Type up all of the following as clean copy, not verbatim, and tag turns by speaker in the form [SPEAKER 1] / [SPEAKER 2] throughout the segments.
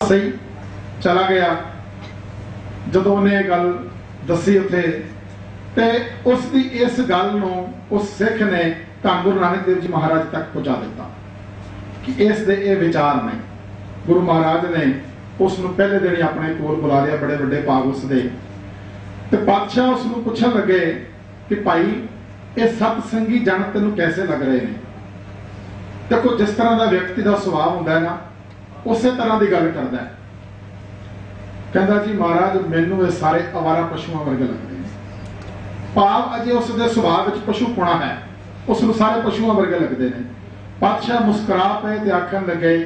[SPEAKER 1] सही चला गया। जदों उन्हें गल दसी उत्थे ते उसकी इस गल नूं उस सिख ने धन गुरु नानक देव जी महाराज तक पहुंचा दिता कि इस दे ये विचार ने। गुरु महाराज ने उसनूं पहले दिन ही अपने कोल बुला लिया, बड़े बड़े भाग उसदे ते पातशाह उसनूं पुछण लगे कि भाई ये सतसंगी जन तेनों कैसे लग रहे हैं। देखो जिस तरह का व्यक्ति का सुभाव होंदा है ना, उस तरह की गल करदा है। कहंदा जी महाराज मैनूं ये सारे आवारा पशुओं वर्गे लगते हैं। भाव अजे उसके सुभाव विच पशुपणा है, उसनूं सारे पशुओं वर्गे लगते हैं। पातशाह मुस्कुरा पे ते आखण लगे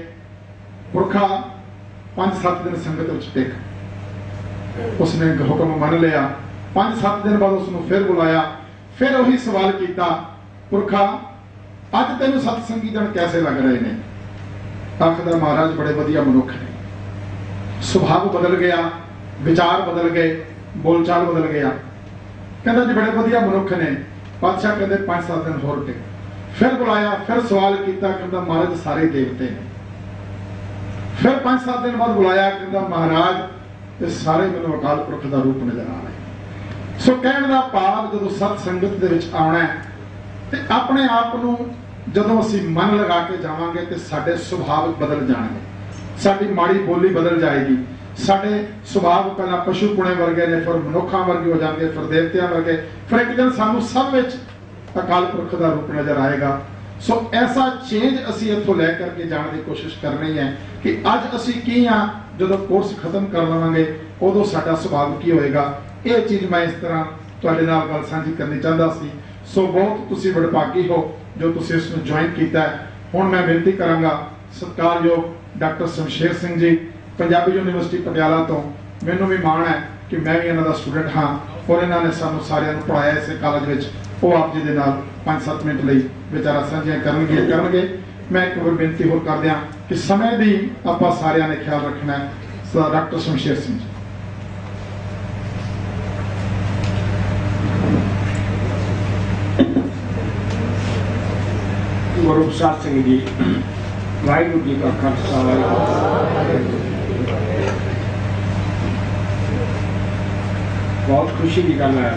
[SPEAKER 1] पुरखा 5-7 दिन संगत विच टिक। उसने हुक्म मान लिया। 5-7 दिन बाद उसनूं फिर बुलाया, फिर वही सवाल किया पुरखा अज तेनों सतसंगी जन कैसे लग रहे हैं। आखदा महाराज बड़े वधिया मनुख ने, सुभाव बदल गया, विचार बदल गए, बोलचाल बदल गया। कहता जी बड़े वधिया मनुख ने। पातशाह कहते 5-7 दिन होर टिक। फिर बुलाया, फिर सवाल किया, कहता महाराज सारे देवते हैं। फिर 5-7 दिन बाद बुलाया, कहता महाराज ये सारे मैनूं अकाल पुरख का रूप नजर आ रहे। सो कहण दा भाव जदों सतसंगत दे विच आउणा है ते अपने आप नूं जदों असीं मन लगा के जावांगे ते साडे सुभाव बदल जाणगे, साडी माड़ी बोली बदल जाएगी। साडे सुभाव पहला पशुपुणे वर्गे ने, फिर मनुखां वर्गे हो जाएंगे, फिर देवतियां वर्गे, फिर एक दिन सानूं सब विच अकाल पुरख का रूप नजर आएगा। सो ऐसा चेंज असीं इत्थों लै करके जाण दी कोशिश करनी है कि अज असीं की हां, जदों कोर्स खत्म कर लवांगे उदों साडा सुभाव की होएगा। ये चीज़ मैं इस तरह तुहाडे नाल गल साझी करनी चाहता सी। सो बहुत तुसीं वडभागी हो जो तुसीं इसनूं ज्वाइन कीता है। हुण मैं बेनती करांगा सत्कारयोग डॉक्टर शमशेर सिंह जी पंजाबी यूनिवर्सिटी पटियाला तो, मैनूं भी माण है कि मैं भी इन्हां दा स्टूडेंट हाँ और इन्होंने सानूं सारिआं नूं पढ़ाया इस कॉलेज विच। वो आप जी दे नाल 5-7 मिनट लई विचारां साझीआं करनगे। मैं एक बार बेनती होर कर दियां कि समय दी आपां सारिआं ने ख्याल रखना है। डॉक्टर शमशेर सिंह जी।
[SPEAKER 2] गुरु प्रसाद सिंह जी, वाहिगुरू जी का खालसा। बहुत खुशी की गल है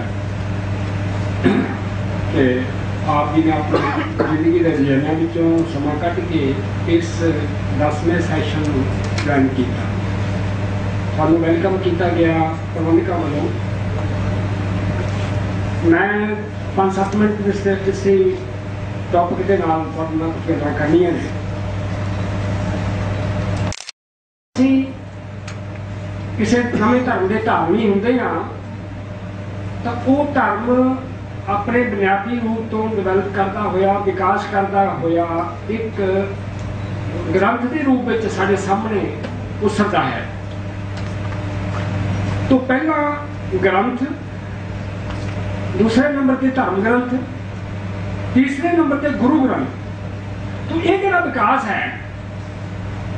[SPEAKER 2] कि आप जी ने अपनी जिंदगी के रजाइयां विचों समा कट के इस 10वें सैशन ज्वाइन किया। सानूं वेलकम किया गया प्रबंधकों वालों। मैं 5-7 मिनट किसी टॉपिक के नाल गल्लां करनियां ने। किसी नवें धर्म के धार्मी होंदे हाँ तो वो धर्म अपने बुनियादी रूप तो डिवेलप करता होया, विकास करता होया एक ग्रंथ के रूप में साढ़े सामने उसरता है। तो पहला ग्रंथ, दूसरे नंबर पर धर्म ग्रंथ, तीसरे नंबर पर गुरु ग्रंथ। तो ये जो विकास है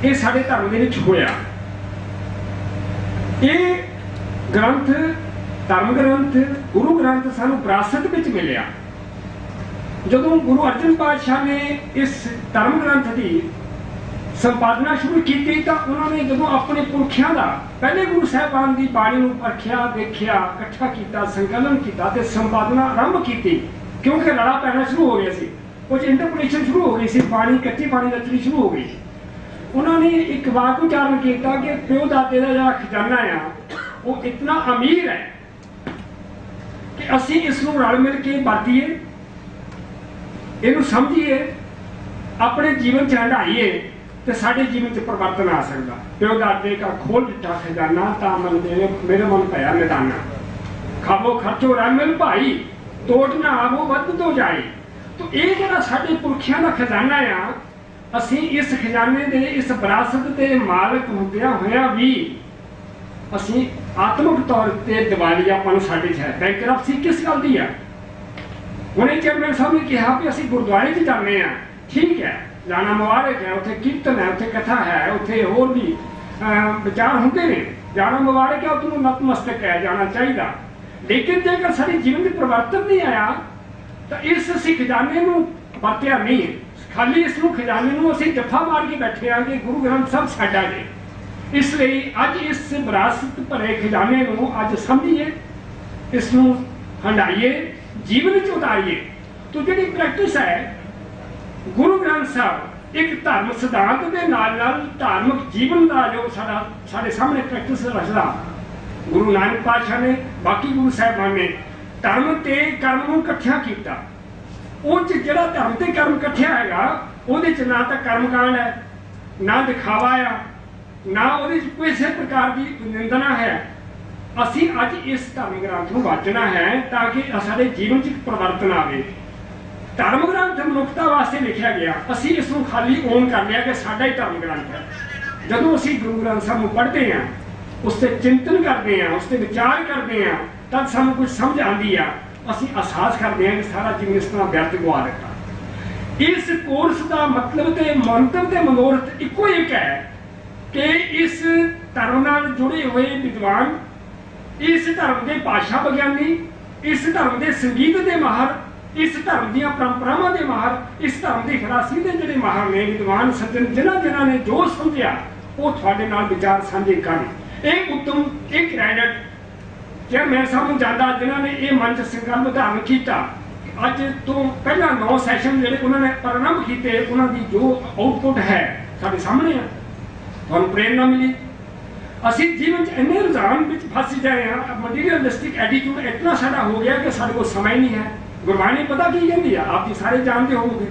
[SPEAKER 2] ये साढ़े धर्म के विच होया। ये ग्रंथ धर्म ग्रंथ गुरु ग्रंथ सानू विरासत विच मिलिया। जदों गुरु अर्जन पातशाह ने इस धर्म ग्रंथ की संपादना शुरू की तो उन्होंने जदों अपने पुरखियां का पहले गुरु साहिबान की बाणी नूं परखिया, देखिया, इकट्ठा किया, संकलन किया ते संपादना आरंभ की। क्योंकि लड़ा पैना शुरू हो गया सी, कुछ इंटरप्रिटेशन शुरू हो गई सी, बाणी कच्ची बाणी रचनी शुरू हो गई। उन्होंने एक वाक उच्चारण किया कि प्यो दादे का जो खजाना आ वो इतना अमीर है कि असी इसनूं रल मिल के वरतीए, इनू समझिए, अपने जीवन च हंडाईए तो साढ़े जीवन च परिवर्तन आ सकता। प्यो दादे का खोल दिता खजाना ता मन मेरे मन पाया निदाना। खावो खर्चो रल मिल भाई, तोड़ ना आवो वध तो जाए। तो ये जो साढ़े पुरखियां का खजाना आ, असी इस खजाने के इस विरासत के मालक होंदिया होया भी असी आत्मक तौर पर दिवालियापन साढ़े है। बैंकरप्सी किस गल की है? हुणे चेयरमैन साहब ने कहा कि असी गुरुद्वारे च जाने, ठीक है, जाना मुबारक है, उत्थे कीर्तन है, उत्थे कथा है, उत्थे होर भी विचार होंगे ने, जाना मुबारक है, उत्थों नतमस्तक है, जाना चाहिए। लेकिन जेकर सारे जीवन में परिवर्तन नहीं आया तो इस असी खजाने नूं वरतिया नहीं, खाली इस खजाने नूं असी जफा मार के बैठे हाँ कि गुरु ग्रंथ साहब साडा जे। इसलिए अज इस विरासत भरे खजाने नूं अज समझिए, इसनूं हंडाइए, जीवन च उतारिए। तो जिहड़ी प्रैक्टिस है गुरु ग्रंथ साहब एक धर्म सिद्धांत के नाल धार्मिक जीवन का जो साडे सामने प्रैक्टिस रचदा गुरु नानक पातशाह ने, बाकी गुरु साहिबान ने धर्म ते कर्म नूं इकट्ठिया कीता। उह जिहड़ा धर्म ते कर्म इकट्ठिया हैगा उहदे च ना तां कर्मकांड है, ना दिखावा आ, ना उहदे च किसी प्रकार की निंदना है। असी अज इस धर्म ग्रंथ नूं वाचना है ताकि साडे जीवन च परिवर्तन आवे। धर्म ग्रंथ मनुखता वास्ते लिखा गया, असी इसनूं खाली ओन कर लिया कि साडा ही धर्म ग्रंथ है। जदों असी गुरु ग्रंथ साहब नूं पढ़ते हैं, उससे चिंतन करते हैं, उससे विचार करते हैं, तब सानू कुछ समझ आती है, असी एहसास करते हैं कि सारा जीवन इस तरह व्यर्थ गवा दिता। इस कोर्स का मतलब ते मंतव ते मनोरथ इको एक है कि इस धर्म नाल जुड़े हुए विद्वान, इस धर्म के भाषा विज्ञानी, इस धर्म के संगीत के माहर, इस धर्म दी परंपरावां के माहर, इस धर्म की खलासी के जिहड़े माहर ने विद्वान सज्जन जिन्हां ने जो समझिया वो तुहाडे नाल विचार साझे करन। एक उत्तम एक क्रेडिट चेयरमैन साहब नूं जांदा जिन्होंने ये मंच संकल्प धारण किया। अज तो पहला 9 सैशन जिहड़े उन्होंने प्रारंभ किए, उन्होंने जो आउटपुट है साडे सामने है, तुहानूं प्रेरणा मिली। असी जीवन इन्ने रुझान में फस जाए हैं, मटीरियलिस्टिक एटीट्यूड इतना सारा हो गया कि साडे कोल समय नहीं है। गुरबाणी पता की कहती है, आप जी सारे जानते होवोगे,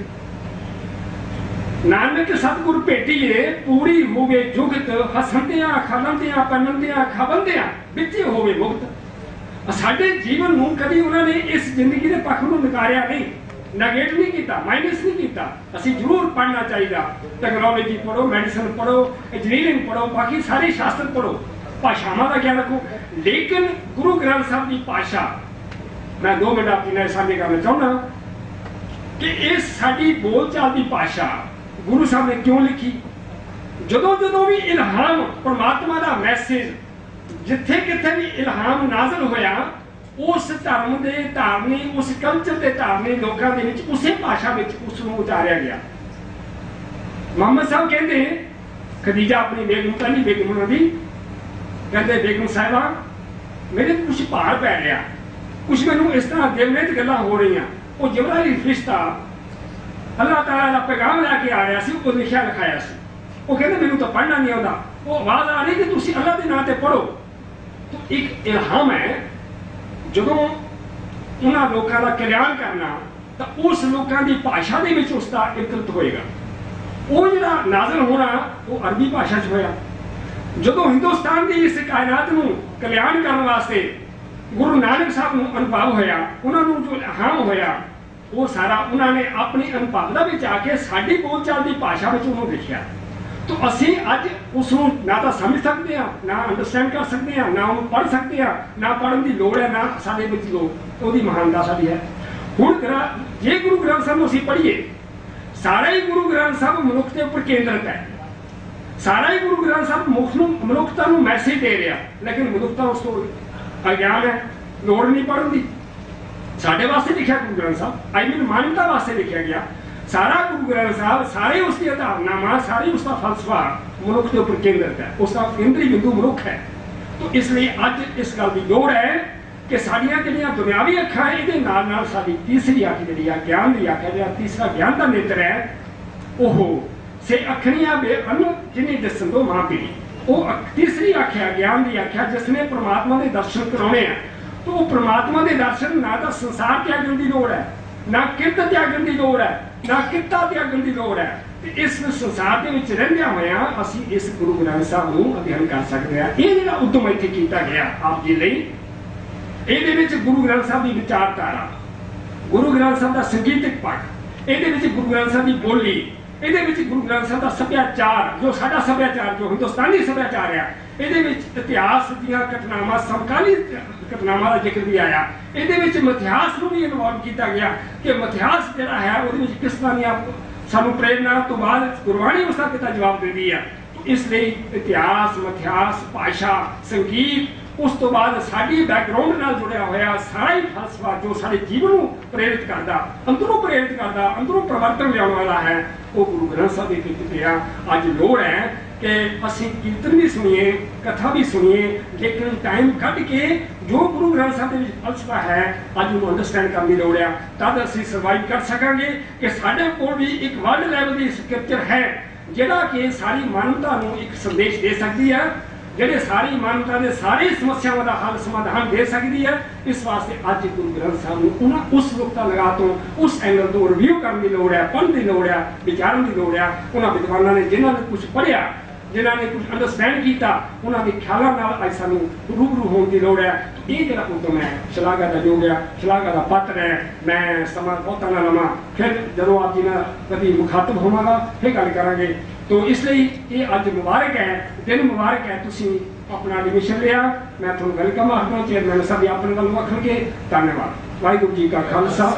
[SPEAKER 2] नानक सतगुर भेटिए पूरी होवे जुगत, हसंदियां खलंदियां पन्नदियां खबंदियां बिचे होवे मुक्त। साडे जीवन नूं कभी उन्होंने इस जिंदगी के पक्ष नूं नकारिया नहीं, नगेट नहीं किया, माइनस नहीं किया। असी जरूर पढ़ना चाहिए, टैक्नोलॉजी पढ़ो, मेडिसिन पढ़ो, इंजीनियरिंग पढ़ो, बाकी सारे शास्त्र पढ़ो, भाषावां का ज्ञान रखो, लेकिन गुरु ग्रंथ साहब की भाषा मैं 2 मिनट आपके नाल साझे करना चाहना कि इस साडी बोलचाल की भाषा गुरु साहब ने क्यों लिखी। जदों जदों भी इल्हाम परमात्मा का मैसेज जिथे किथे भी इल्हाम नाज़िल होया, उस धर्म के धारनी, उस कल्चर के धारनी लोगों के विच उसे भाषा में उसनूं उतारिया गया। मोहम्मद साहब कहते खदीजा अपनी बेगम, पहली बेगम उन्होंने कहते बेगम साहिबा मेरे कुछ भार पै रहा, कुछ मैनूं इस तरह दिलवित गल्लां हो रही, वो जिब्राइल रिश्ता अल्लाह ताला का पैगाम लैके आ रहा सी, वो लिखिया लिखाया सी। वो कहते मैनूं तो पढ़ना नहीं आता, वो आवाज़ आ रही कि तुसीं अल्लाह के नाम ते पढ़ो। तो एक इल्हाम है, जदों उन्हां लोकां दा कल्याण करना तो उस लोकां दी भाषा दे विच उसदा इकरत होएगा। वो जिहड़ा नाज़िल होना वो अरबी भाषा च होया। जदों हिंदुस्तान की इस कायनात नूं कल्याण करने वास्ते गुरु नानक साहब नूं अनुभव होया, उन्होंने जो इल्हाम होया वो सारा उन्होंने अपनी अनुभवता विच आके साडी बोलचाल की भाषा में उन्होंने लिखिया। तो असी अज उसनूं ना तो समझ सकते हैं, ना अंडरस्टैंड कर सकते हैं, ना उन्होंने पढ़ सकते हैं, ना पढ़न की लोड़ है, ना साडे विच लोड़ उहदी महानता साडी है। हुण जे गुरु ग्रंथ साहब नूं असीं पढ़ीए, सारा ही गुरु ग्रंथ साहब मनुख के उपर केंद्रित है, सारा ही गुरु ग्रंथ साहब मनुखता नूं मैसेज दे रहा, लेकिन मनुखता उस तो अज्ञान है, लोड़ नहीं पढ़न की। साढ़े वास्ते लिखा गुरु ग्रंथ साहब, आई मीन मानवता वास्ते लिखा गया सारा गुरु ग्रंथ साहब, सारे उसकी धारनावां, सारी उसका फलसफा मनुख के उपर केंद्रित है, उसका केंद्री बिंदु मनुख है। तो इसलिए अज इस गल की लोड़ है कि साडियां जिहड़ियां दुनियावी अखां है, इहदे नाल नाल साडी तीसरी अख जिहड़ी आ ज्ञान की अख है, जिहड़ा तीसरा ज्ञान का नेत्र है, ओह से अखणियां बेअन्न जिन्हें दसन दो मां पीढ़ी, वो तीसरी अख है ज्ञान की अख है, जिसने परमात्मा के दर्शन कराने हैं। तो वो परमात्मा के दर्शन ना तो संसार त्यागन की लोड़ है, ना किरत त्यागन की लोड़ है, ना किता त्यागन की लोड़ है। तो इस संसार के विच रहिंदियां होइयां असीं इस गुरु ग्रंथ साहब नूं अध्ययन कर सकते हैं। ये जिहड़ा उद्यम इत्थे कीता गया आप जी लई, इहदे विच गुरु ग्रंथ साहब की विचारधारा, गुरु ग्रंथ साहब का संगीतक पक्ष, इहदे विच गुरु ग्रंथ साहब की बोली, इहदे विच गुरु ग्रंथ साहब का सभ्याचार, जो साडा सभ्याचार जो हिंदुस्तानी सभ्याचार है, इहदे विच इतिहास दीयां घटनावां, समकाली घटनावां का जिक्र भी आया। इहदे विच मिथिहास नूं भी इन्वॉल्व किया गया कि मिथिहास जिहड़ा है उहदे विच किस तरह दी सानूं प्रेरणा तो बाद गुरबाणी उसका पिता जवाब देती है। तो इसलिए इतिहास, मिथिहास, भाषा, संगीत, उस तो बाद साडी बैकग्राउंड नाल जुड़िया होया सारा ही फलसफा जो साडे जीवन नूं प्रेरित करदा, अंदरों प्रेरित करदा, अंदरों परिवर्तन लियाउण वाला है, वो गुरु ग्रंथ साहब दे विच पिया। अज लोड़ है कि ਅਸੀਂ ਕੀਰਤਨ ਵੀ ਸੁਣੀਏ, ਕਥਾ ਵੀ ਸੁਣੀਏ, ਲੇਕਿਨ ਟਾਈਮ ਕੱਢ ਕੇ ਜੋ ਗੁਰੂ ਗ੍ਰੰਥ ਸਾਹਿਬ ਦੇ ਵਿੱਚ ਫਲਸਫਾ ਹੈ ਅੱਜ ਉਹਨੂੰ ਅੰਡਰਸਟੈਂਡ ਕਰਨ ਦੀ ਲੋੜ ਆ। ਤਦ ਅਸੀਂ ਸਰਵਾਈਵ ਕਰ ਸਕਾਂਗੇ ਕਿ ਸਾਡੇ ਕੋਲ ਵੀ ਇੱਕ ਵਰਲਡ ਲੈਵਲ ਦੀ ਸਕ੍ਰਿਪਚਰ ਹੈ ਜਿਹੜਾ ਕਿ ਸਾਰੀ ਮਾਨਵਤਾ ਨੂੰ ਇੱਕ ਸੰਦੇਸ਼ ਦੇ ਸਕਦੀ ਹੈ, ਜਿਹੜੇ ਸਾਰੀ ਮਾਨਵਤਾ ਦੇ ਸਾਰੀ ਸਮੱਸਿਆਵਾਂ ਦਾ ਹੱਲ ਸਮਾਧਾਨ ਦੇ ਸਕਦੀ ਹੈ। ਇਸ ਵਾਸਤੇ ਅੱਜ ਗੁਰੂ ਗ੍ਰੰਥ ਸਾਹਿਬ ਨੂੰ ਉਸ ਨੁਕਤਾ ਲਗਾ ਤੋਂ ਉਸ ਐਂਗਲ ਤੋਂ ਰਿਵਿਊ ਕਰਨ ਦੀ ਲੋੜ ਹੈ, ਪੜ੍ਹਨ ਦੀ ਲੋੜ ਹੈ, ਵਿਚਾਰਨ ਦੀ ਲੋੜ ਹੈ। ਉਹਨਾਂ ਵਿਦਵਾਨਾਂ ਨੇ ਜਿਨ੍ਹਾਂ ਨੇ ਕੁਝ ਪੜ੍ਹਿਆ, ਜਿਨ੍ਹਾਂ ਨੇ ਕੁਝ ਅੰਡਰਸਟੈਂਡ ਕੀਤਾ, ਉਹਨਾਂ ਦੇ ਖਿਆਲਾਂ ਨਾਲ ਅੱਜ ਸਾਨੂੰ ਰੂਬਰੂ ਹੋਣ ਦੀ ਲੋੜ ਹੈ। ਇਹ ਜਿਹੜਾ ਉਦਮ ਹੈ ਸ਼ਲਾਘਾ ਦਾ ਯੋਗ ਹੈ, ਸ਼ਲਾਘਾ ਦਾ ਪਾਤਰ ਹੈ। ਮੈਂ ਸਮਾਂ ਬਹੁਤਾ ਨਾ ਲਵਾਂ, ਫਿਰ ਜਦੋਂ ਆਪ ਜੀ ਨਾਲ ਕਦੀ ਮੁਖਾਤਬ ਹੋਵਾਂਗਾ ਫਿਰ ਗੱਲ ਕਰਾਂਗੇ। तो इसलिए ये अज मुबारक है, दिन मुबारक है, तुसी अपना एडमिशन लिया। मैं थोड़ा वेलकम आखना, चेयरमैन साहब अपने वालों आखणगे। धन्यवाद। वाहिगुरू जी का खालसा।